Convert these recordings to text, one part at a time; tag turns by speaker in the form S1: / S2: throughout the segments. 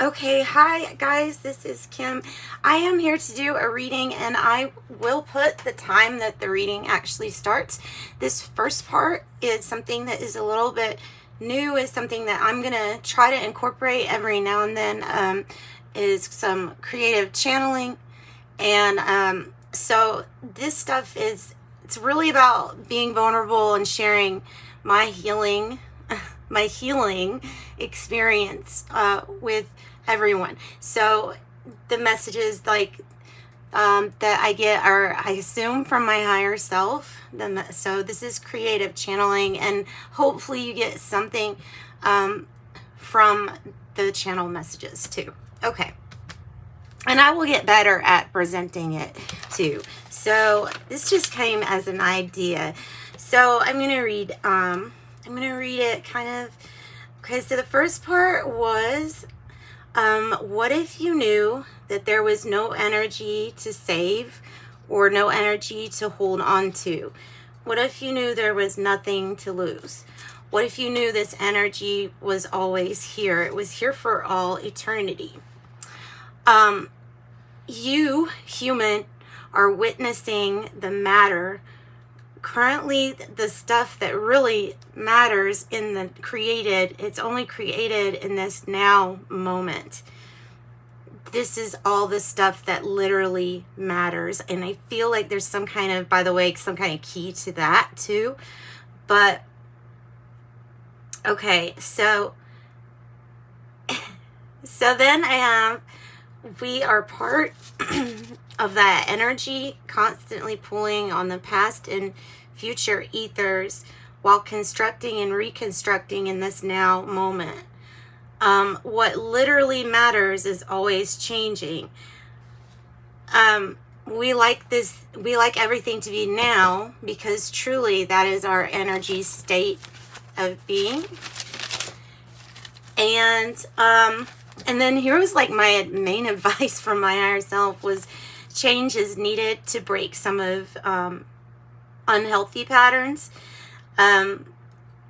S1: Okay, hi guys, this is Kim. I am here to do a reading, and I will put the time that the reading actually starts. This first part is something that is a little bit new, is something that I'm going to try to incorporate every now and then, is some creative channeling. And so this stuff it's really about being vulnerable and sharing my healing experience with everyone. So the messages that I get are, I assume, from my higher self. So this is creative channeling, and hopefully you get something from the channel messages too. Okay. And I will get better at presenting it too. So this just came as an idea. So I'm going to read it kind of. Okay, so the first part was, what if you knew that there was no energy to save or no energy to hold on to? What if you knew there was nothing to lose? What if you knew this energy was always here? It was here for all eternity. You, human, are witnessing the matter. Currently, the stuff that really matters in the created, it's only created in this now moment. This is all the stuff that literally matters. And I feel like there's some kind of, by the way, some kind of key to that too. But, okay, so then I have, we are part of that energy constantly pulling on the past and future ethers while constructing and reconstructing in this now moment. What literally matters is always changing. We like everything to be now, because truly that is our energy state of being. And then here was like my main advice from my higher self was, change is needed to break some of unhealthy patterns.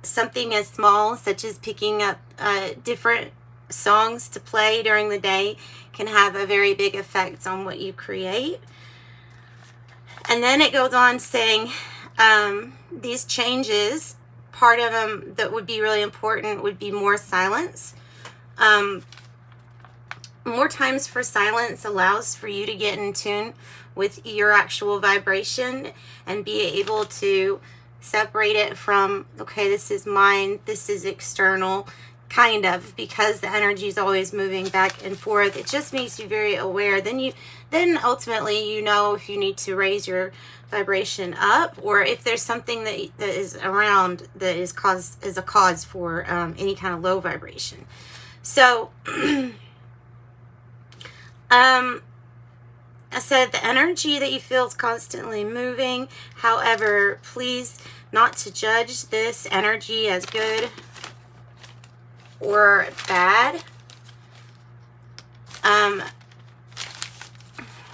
S1: Something as small such as picking up different songs to play during the day can have a very big effect on what you create. And then it goes on saying, these changes, part of them that would be really important would be more silence. More times for silence allows for you to get in tune with your actual vibration and be able to separate it from, okay, this is mine, this is external, kind of, because the energy is always moving back and forth. It just makes you very aware. Then ultimately you know if you need to raise your vibration up, or if there's something that is around that is a cause for any kind of low vibration. So I said the energy that you feel is constantly moving. However, please not to judge this energy as good or bad.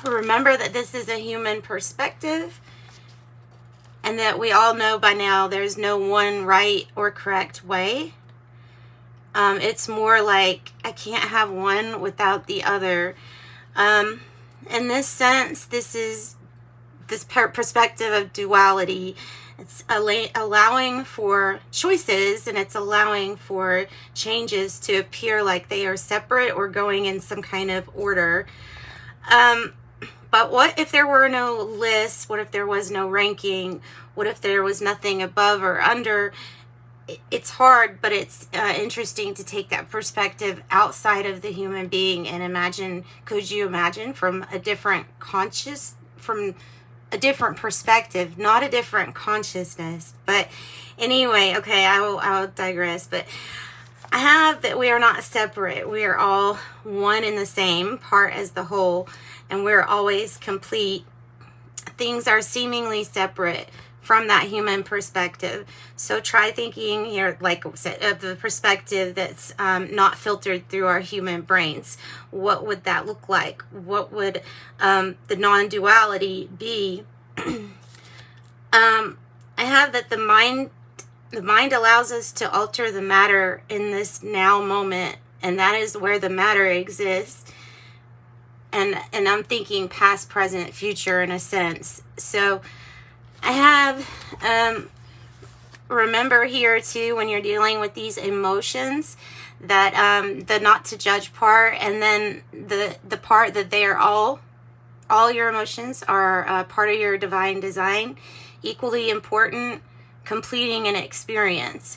S1: Remember that this is a human perspective, and that we all know by now there's no one right or correct way. It's more like I can't have one without the other. In this sense, this is this perspective of duality. It's allowing for choices, and it's allowing for changes to appear like they are separate or going in some kind of order. But what if there were no lists? What if there was no ranking? What if there was nothing above or under? It's hard, but it's interesting to take that perspective outside of the human being and imagine, could you imagine from a different perspective, not a different consciousness. But anyway, okay, I will digress. But I have that we are not separate. We are all one and the same, part as the whole, and we're always complete. Things are seemingly separate from that human perspective. So try thinking here, like I said, of the perspective that's not filtered through our human brains. What would that look like? What would the non-duality be? I have that the mind allows us to alter the matter in this now moment and that is where the matter exists. And I'm thinking past, present, future in a sense. So I have, remember here too, when you're dealing with these emotions, that the not to judge part, and then the part that they are all your emotions are part of your divine design, equally important, completing an experience.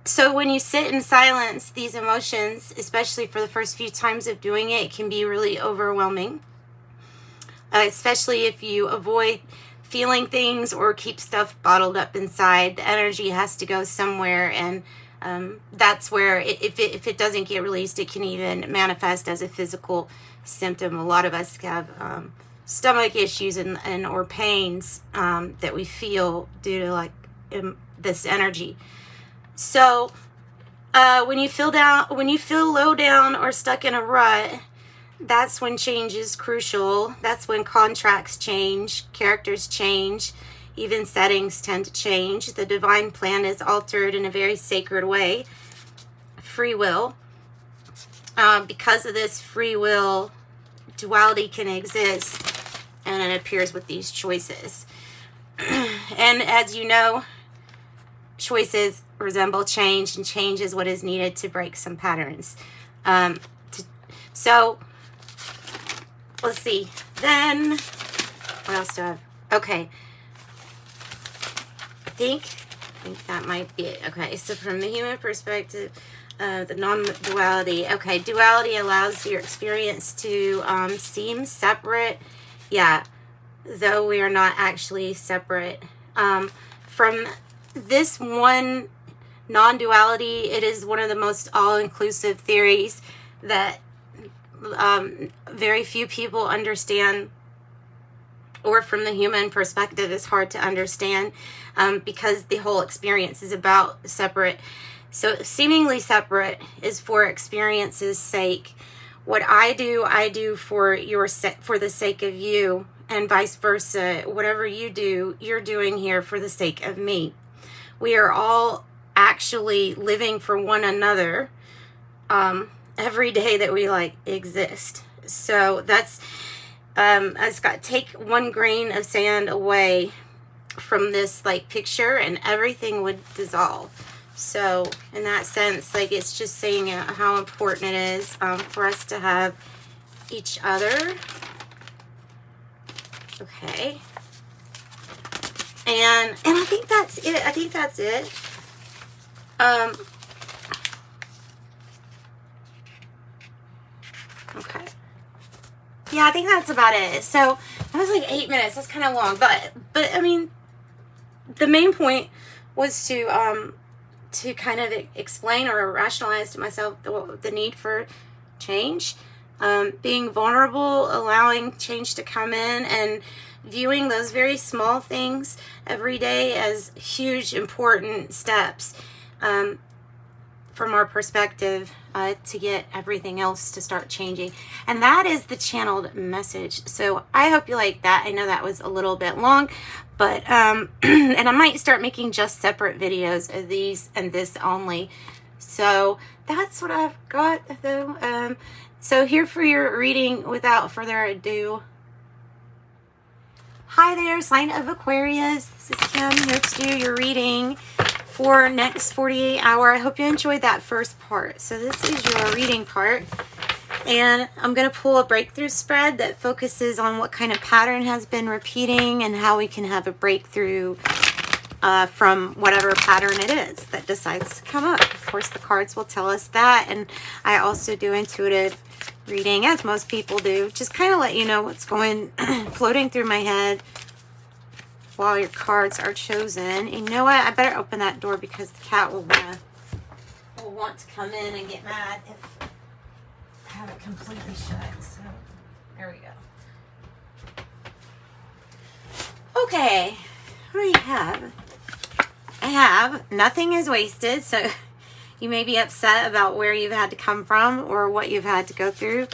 S1: So when you sit in silence, these emotions, especially for the first few times of doing it, can be really overwhelming. Especially if you avoid feeling things or keep stuff bottled up inside. The energy has to go somewhere, and that's where if it doesn't get released, it can even manifest as a physical symptom. A lot of us have stomach issues and or pains that we feel due to like this energy. So when you feel low down or stuck in a rut, that's when change is crucial. That's when contracts change, characters change, even settings tend to change. The divine plan is altered in a very sacred way. Free will. Because of this free will, duality can exist, and it appears with these choices. And as you know, choices resemble change, and change is what is needed to break some patterns. So let's see. Then what else do I have? Okay. I think that might be it. Okay, so from the human perspective, the non-duality. Okay, duality allows your experience to seem separate. Yeah, though we are not actually separate. From this one non-duality, it is one of the most all-inclusive theories that very few people understand, or from the human perspective is hard to understand, because the whole experience is about separate. So seemingly separate is for experience's sake. What I do for the sake of you, and vice versa. Whatever you do, you're doing here for the sake of me. We are all actually living for one another every day that we exist. So that's take one grain of sand away from this picture, and everything would dissolve. So in that sense, it's just saying how important it is for us to have each other. Okay. And I think that's it. Okay. Yeah, I think that's about it. So that was 8 minutes. That's kind of long, but I mean, the main point was to kind of explain or rationalize to myself the need for change, being vulnerable, allowing change to come in, and viewing those very small things every day as huge, important steps from our perspective to get everything else to start changing. And that is the channeled message. So I hope you like that. I know that was a little bit long, but and I might start making just separate videos of these and this only. So that's what I've got though. So here for your reading, without further ado. Hi there, sign of Aquarius. This is Kim here to do your reading for next 48 hour. I hope you enjoyed that first part. So this is your reading part, and I'm going to pull a breakthrough spread that focuses on what kind of pattern has been repeating and how we can have a breakthrough from whatever pattern it is that decides to come up. Of course, the cards will tell us that, and I also do intuitive reading, as most people do, just kind of let you know what's going floating through my head while your cards are chosen. And you know what? I better open that door because the cat will want to come in and get mad if I have it completely shut. So there we go. Okay, what do you have? I have nothing is wasted. So you may be upset about where you've had to come from or what you've had to go through.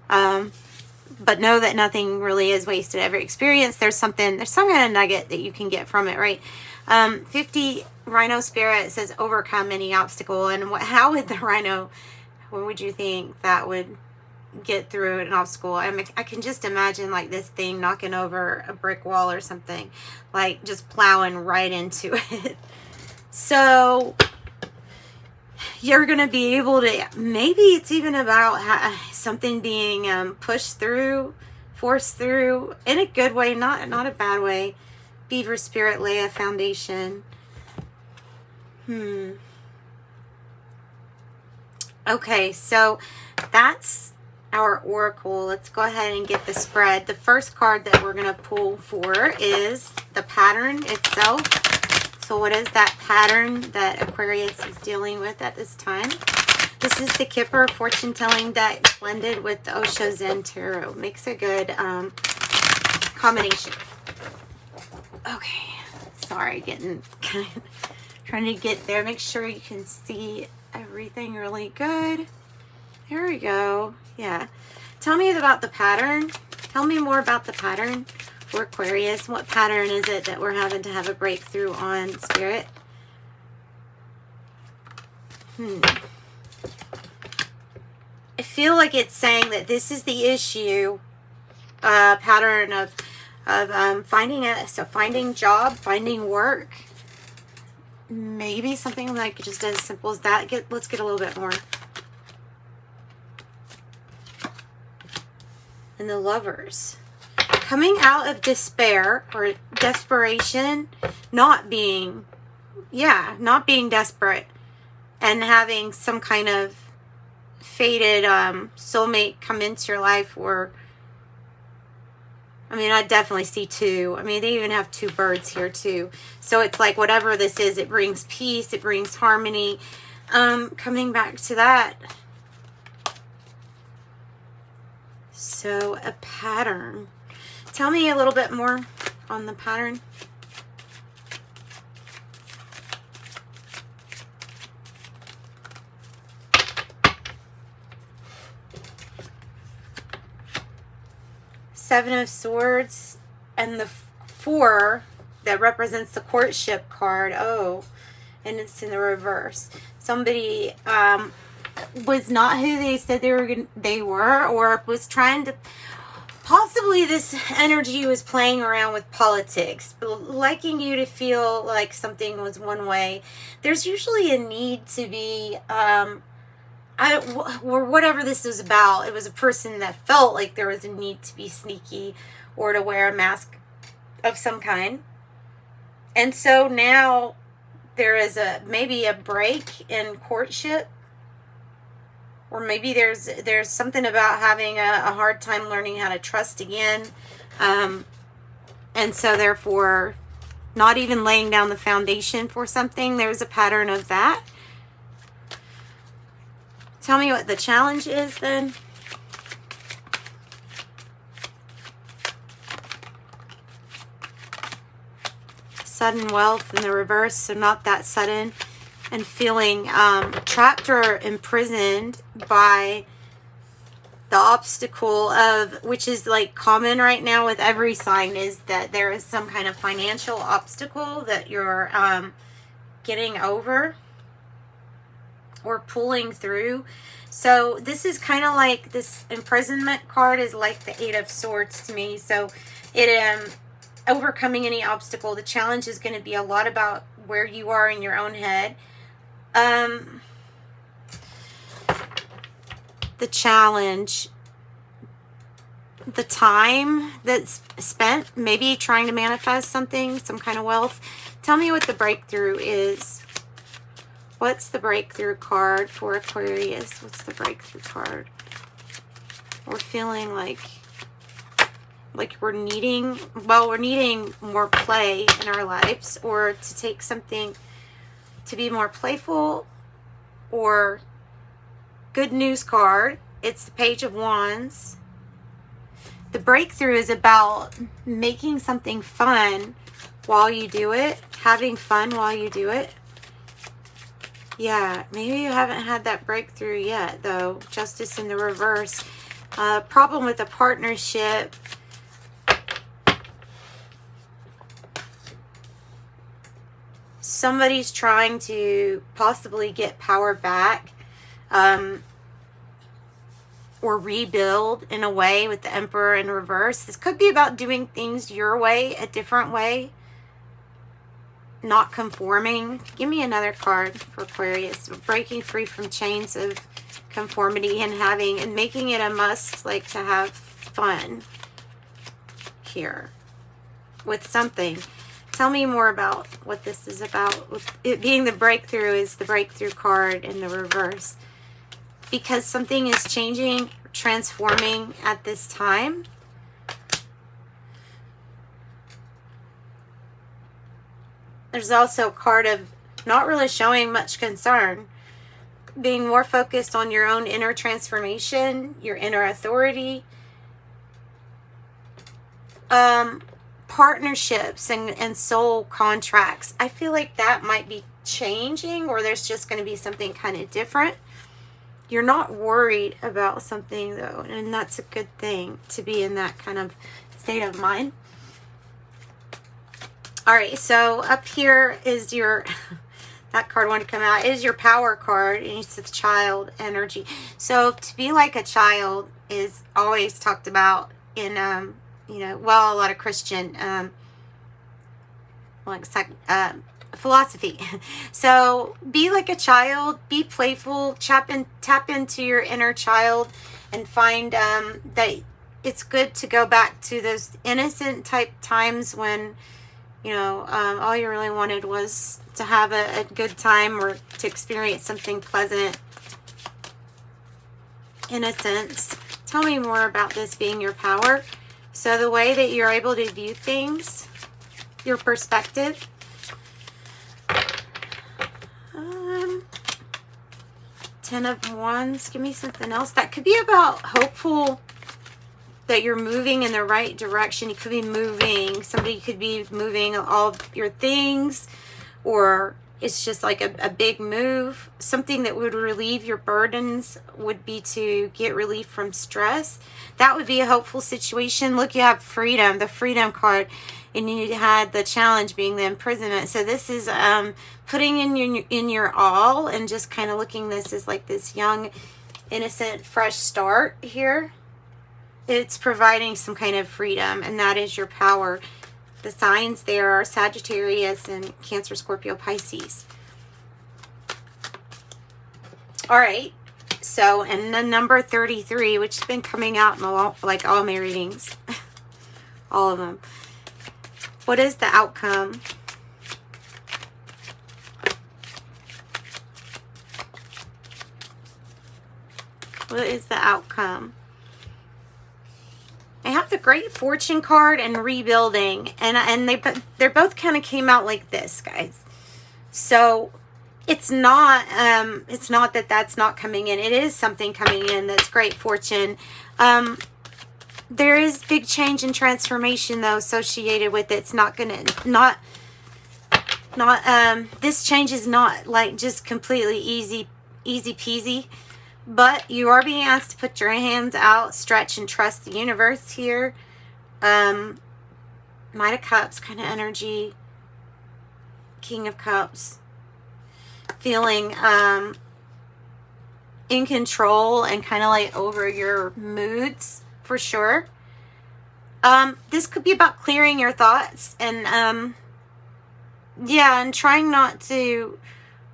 S1: But know that nothing really is wasted. Every experience, there's some kind of nugget that you can get from it, right? 50 Rhino Spirit says overcome any obstacle. And how would the rhino, what would you think that would get through an obstacle? I mean, I can just imagine like this thing knocking over a brick wall or something, like just plowing right into it. So you're going to be able to, maybe it's even about something being pushed through, forced through in a good way, not a bad way. Beaver Spirit, lay a foundation. Okay, so that's our oracle. Let's go ahead and get the spread. The first card that we're going to pull for is the pattern itself. So what is that pattern that Aquarius is dealing with at this time? This is the Kipper fortune telling deck blended with the Osho Zen Tarot. Makes a good combination. Okay, sorry, trying to get there. Make sure you can see everything really good. There we go. Yeah. Tell me about the pattern. Tell me more about the pattern for Aquarius. What pattern is it that we're having to have a breakthrough on, Spirit? I feel like it's saying that this is the issue, pattern of finding job, finding work. Maybe something like just as simple as that. Let's get a little bit more. And the Lovers. Coming out of despair or desperation, not being desperate, and having some kind of fated soulmate come into your life. Or I mean, I definitely see two. I mean, they even have two birds here too. So it's like whatever this is, it brings peace, it brings harmony. Coming back to that. So a pattern. Tell me a little bit more on the pattern. Seven of Swords and the 4 that represents the courtship card. Oh, and it's in the reverse. Somebody was not who they said they were, or was trying to, possibly this energy was playing around with politics, liking you to feel like something was one way. There's usually a need to be or whatever this was about. It was a person that felt like there was a need to be sneaky or to wear a mask of some kind. And so now there is maybe a break in courtship, or maybe there's something about having a hard time learning how to trust again. And so therefore not even laying down the foundation for something. There's a pattern of that. Tell me what the challenge is then. Sudden wealth in the reverse, so not that sudden. And feeling trapped or imprisoned by the obstacle of, which is like common right now with every sign, is that there is some kind of financial obstacle that you're getting over or pulling through. So this is kind of like, this imprisonment card is like the 8 of Swords to me. So it overcoming any obstacle. The challenge is going to be a lot about where you are in your own head. The challenge, the time that's spent maybe trying to manifest something, some kind of wealth. Tell me what the breakthrough is. What's the breakthrough card for Aquarius? What's the breakthrough card? We're feeling like we're needing more play in our lives, or to take something to be more playful, or good news card. It's the Page of Wands. The breakthrough is about making something fun while you do it, having fun while you do it. Yeah, maybe you haven't had that breakthrough yet, though. Justice in the reverse. Problem with a partnership. somebody's trying to possibly get power back, or rebuild in a way with the Emperor in reverse. This could be about doing things your way, a different way, not conforming. Give me another card for Aquarius. Breaking free from chains of conformity and having and making it a must, like to have fun here with something. Tell me more about what this is about. With it being the breakthrough is the breakthrough card in the reverse. Because something is changing, transforming at this time. There's also a card of not really showing much concern. Being more focused on your own inner transformation, your inner authority. Partnerships and soul contracts. I feel like that might be changing, or there's just going to be something kind of different. You're not worried about something though, and that's a good thing, to be in that kind of state of mind. All right, so up here is your, that card wanted to come out, is your power card, and it's the child energy. So to be like a child is always talked about in, you know, well, a lot of Christian, philosophy. So be like a child, be playful, tap into your inner child, and find that it's good to go back to those innocent type times when, you know, all you really wanted was to have a good time or to experience something pleasant. Innocence. Tell me more about this being your power. So the way that you're able to view things, your perspective. Ten of Wands. Give me something else. That could be about hopeful that you're moving in the right direction. You could be moving. Somebody could be moving all of your things, or it's just like a big move. Something that would relieve your burdens would be to get relief from stress. That would be a hopeful situation. Look, you have freedom, the freedom card, and you had the challenge being the imprisonment. So this is putting in your all, and just kind of looking this as like this young, innocent, fresh start here. It's providing some kind of freedom, and that is your power. The signs there are Sagittarius and Cancer, Scorpio, Pisces. All right. So, and the number 33, which has been coming out in all my readings. All of them. What is the outcome? What is the outcome? I have the Great Fortune card and rebuilding, and they're both kind of came out like this, guys. So it's not that that's not coming in. It is something coming in that's great fortune. There is big change and transformation though associated with it. It's not gonna this change is not like just completely easy peasy. But you are being asked to put your hands out, stretch, and trust the universe here. Knight of Cups kind of energy. King of Cups. Feeling in control and kind of like over your moods for sure. This could be about clearing your thoughts and yeah, and trying not to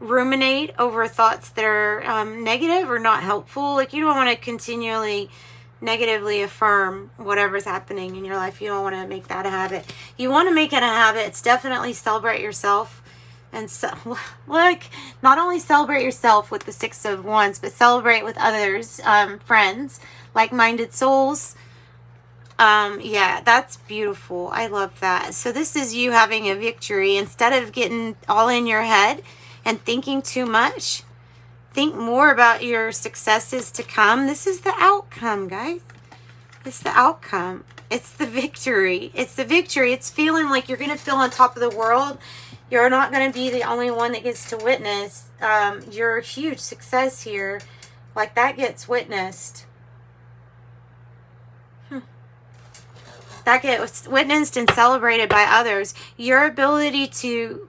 S1: ruminate over thoughts that are negative or not helpful. Like, you don't want to continually negatively affirm whatever's happening in your life. You don't want to make that a habit. You want to make it a habit. It's definitely celebrate yourself, and so like not only celebrate yourself with the Six of Wands, but celebrate with others, friends, like-minded souls. Yeah, that's beautiful. I love that. So this is you having a victory. Instead of getting all in your head and thinking too much, think more about your successes to come. This is the outcome, guys. It's the outcome. It's the victory. It's the victory. It's feeling like you're going to feel on top of the world. You're not going to be the only one that gets to witness your huge success here. Like, that gets witnessed. That gets witnessed and celebrated by others. Your ability to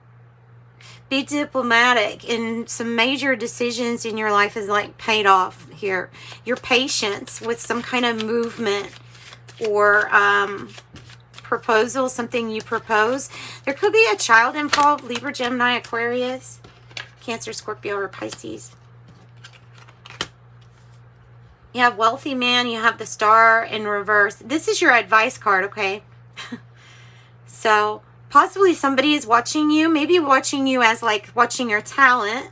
S1: Be diplomatic, and some major decisions in your life is like paid off here. Your patience with some kind of movement or proposal, something you propose. There could be a child involved, Libra, Gemini, Aquarius, Cancer, Scorpio, or Pisces. You have wealthy man, you have the star in reverse. This is your advice card, okay? So possibly somebody is watching you, maybe watching you as like watching your talent,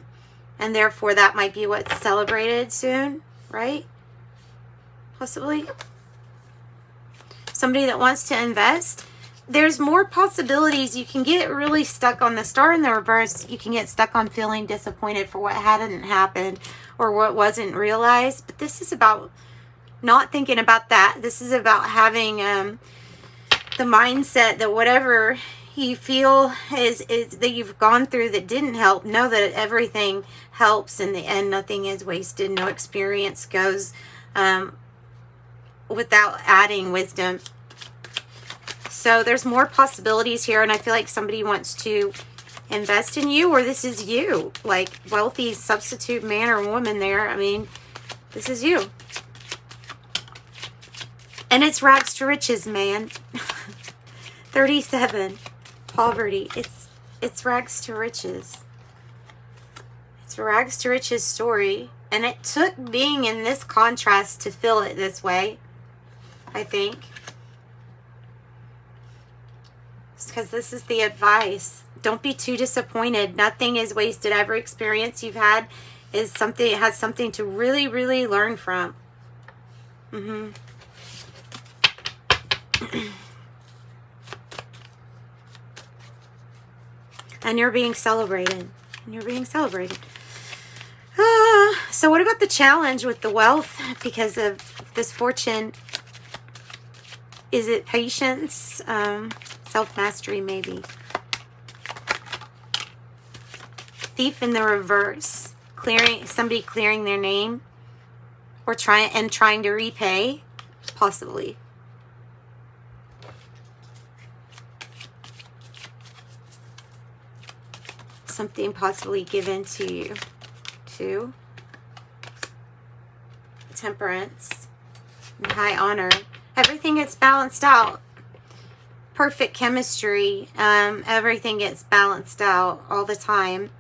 S1: and therefore that might be what's celebrated soon, right? Possibly. Somebody that wants to invest. There's more possibilities. You can get really stuck on the star in the reverse. You can get stuck on feeling disappointed for what hadn't happened or what wasn't realized. But this is about not thinking about that. This is about having the mindset that whatever you feel is that you've gone through that didn't help, know that everything helps in the end. Nothing is wasted. No experience goes without adding wisdom. So there's more possibilities here, and I feel like somebody wants to invest in you, or this is you, like wealthy substitute man or woman there. I mean, this is you. And it's rags to riches, man. 37, poverty. It's rags to riches. It's a rags to riches story, and it took being in this contrast to feel it this way, I think. Because this is the advice. Don't be too disappointed. Nothing is wasted. Every experience you've had is something, it has something to really, really learn from. And you're being celebrated. And you're being celebrated. So what about the challenge with the wealth because of this fortune? Is it patience? Self-mastery, maybe. Thief in the reverse. Somebody clearing their name. Or trying to repay. Possibly. Something possibly given to you. Too. Temperance. And high honor. Everything gets balanced out. Perfect chemistry. Everything gets balanced out all the time.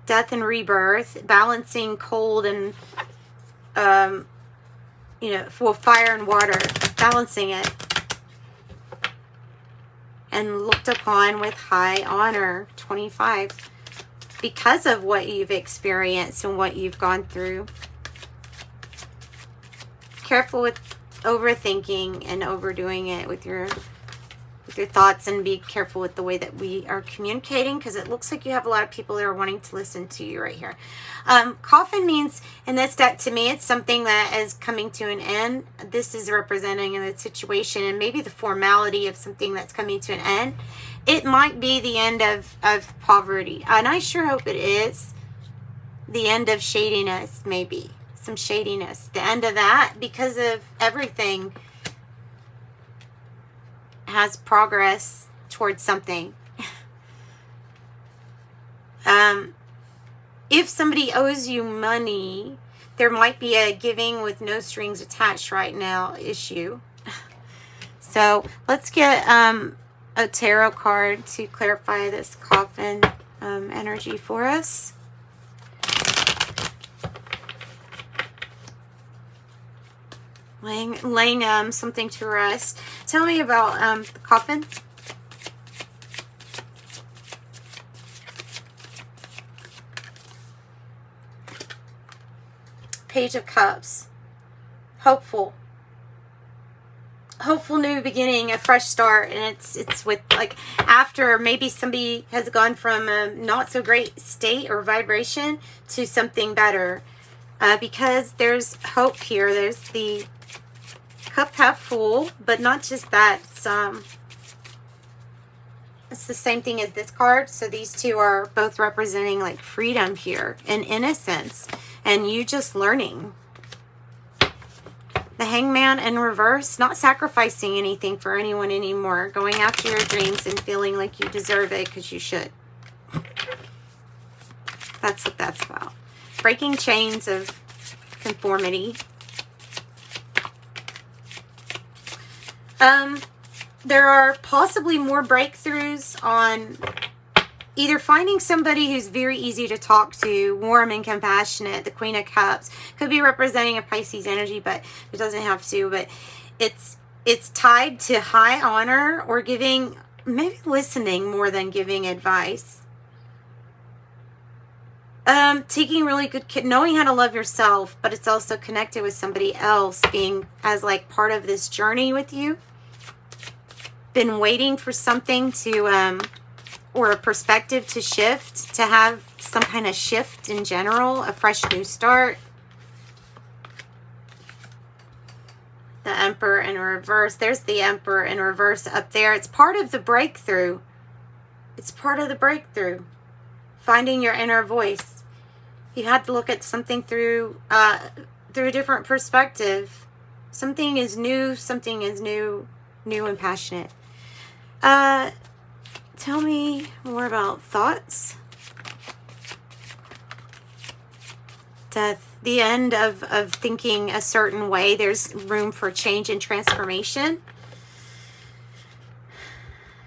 S1: Death and rebirth. Balancing cold and, fire and water. Balancing it. And looked upon with high honor. 25. Because of what you've experienced and what you've gone through. Careful with overthinking and overdoing it with your thoughts, and be careful with the way that we are communicating, because it looks like you have a lot of people that are wanting to listen to you right here. Coffin means in this deck, to me, it's something that is coming to an end. This is representing the situation and maybe the formality of something that's coming to an end. It might be the end of poverty, and I sure hope it is. The end of shadiness, maybe. Some shadiness, the end of that, because of everything has progress towards something. If somebody owes you money, there might be a giving with no strings attached right now issue. So let's get a tarot card to clarify this coffin energy for us. Laying something to rest. Tell me about the coffin. Page of Cups. Hopeful. Hopeful new beginning, a fresh start, and it's with, like, after maybe somebody has gone from a not so great state or vibration to something better, because there's hope here. There's the cup half full, but not just that. It's the same thing as this card. So these two are both representing like freedom here and innocence, and you just learning. The Hangman in reverse, not sacrificing anything for anyone anymore, going after your dreams and feeling like you deserve it because you should. That's what that's about. Breaking chains of conformity. There are possibly more breakthroughs on either finding somebody who's very easy to talk to, warm and compassionate. The Queen of Cups could be representing a Pisces energy, but it doesn't have to. But it's tied to high honor or giving, maybe listening more than giving advice. Taking really good care, knowing how to love yourself, but it's also connected with somebody else, being as like part of this journey with you. Been waiting for something to, or a perspective to shift, to have some kind of shift in general, a fresh new start. The Emperor in reverse. There's the Emperor in reverse up there. It's part of the breakthrough. It's part of the breakthrough. Finding your inner voice. You had to look at something through a different perspective. Something is new. Something is new and passionate. Tell me more about thoughts. Death. The end of thinking a certain way. There's room for change and transformation.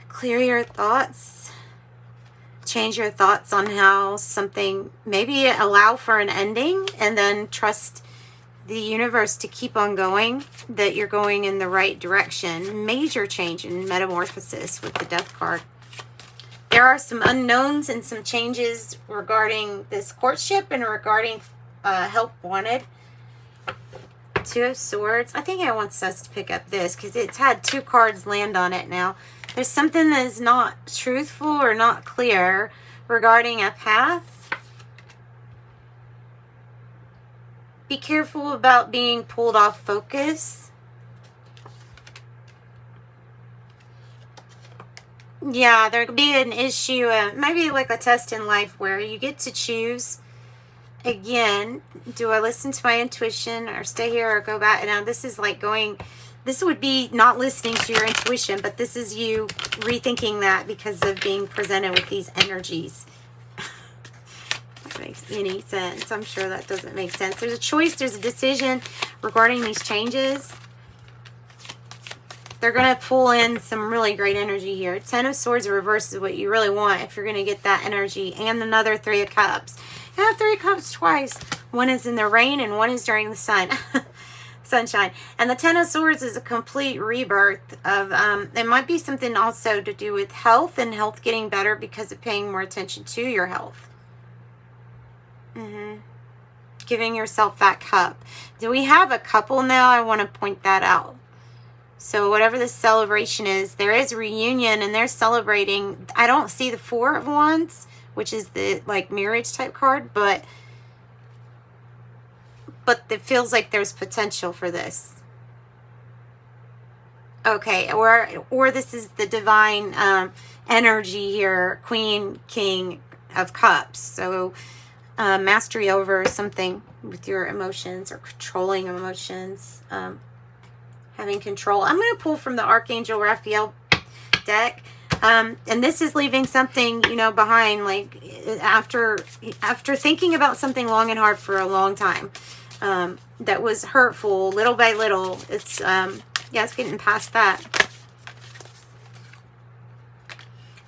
S1: Clear your thoughts. Change your thoughts on how something, maybe allow for an ending and then trust the universe to keep on going, that you're going in the right direction. Major change and metamorphosis with the Death card. There are some unknowns and some changes regarding this courtship and regarding help wanted. Two of Swords. I think it wants us to pick up this because it's had 2 cards land on it now. There's something that is not truthful or not clear regarding a path. Be careful about being pulled off focus. Yeah, there could be an issue, maybe like a test in life where you get to choose. Again, do I listen to my intuition or stay here or go back? Now, this is like going, this would be not listening to your intuition, but this is you rethinking that because of being presented with these energies. That makes any sense. I'm sure that doesn't make sense. There's a choice, there's a decision regarding these changes. They're going to pull in some really great energy here. 10 of Swords in reverse is what you really want if you're going to get that energy. And another 3 of Cups. I have 3 of Cups twice. One is in the rain and one is during the sun. Sunshine. And the 10 of Swords is a complete rebirth of, it might be something also to do with health and health getting better because of paying more attention to your health. Giving yourself that cup. Do we have a couple now? I want to point that out. So whatever this celebration is, there is a reunion and they're celebrating. I don't see the 4 of Wands, which is the like marriage type card, but it feels like there's potential for this. Okay, or this is the divine energy here, Queen, King of Cups. So mastery over something with your emotions or controlling emotions. Having control. I'm going to pull from the Archangel Raphael deck. And this is leaving something, you know, behind, like after thinking about something long and hard for a long time, that was hurtful, little by little. It's, yeah, it's getting past that.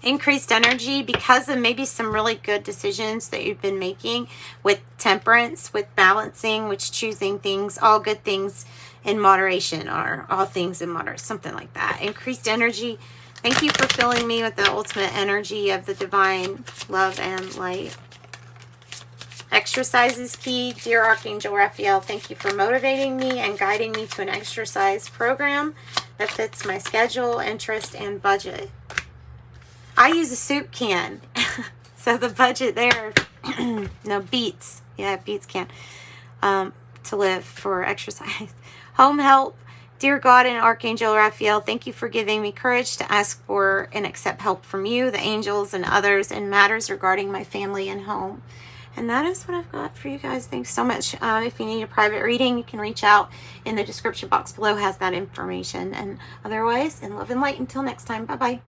S1: Increased energy because of maybe some really good decisions that you've been making with temperance, with balancing, with choosing things, all good things in moderation, or all things in moderation, something like that. Increased energy. Thank you for filling me with the ultimate energy of the divine love and light. Exercise is key. Dear Archangel Raphael, thank you for motivating me and guiding me to an exercise program that fits my schedule, interest, and budget. I use a soup can. So the budget there, no, beets. Yeah, beets can. To live for exercise. Home help. Dear God and Archangel Raphael, thank you for giving me courage to ask for and accept help from you, the angels, and others in matters regarding my family and home. And that is what I've got for you guys. Thanks so much. If you need a private reading, you can reach out in the description box below, has that information. And otherwise, in love and light, until next time, bye-bye.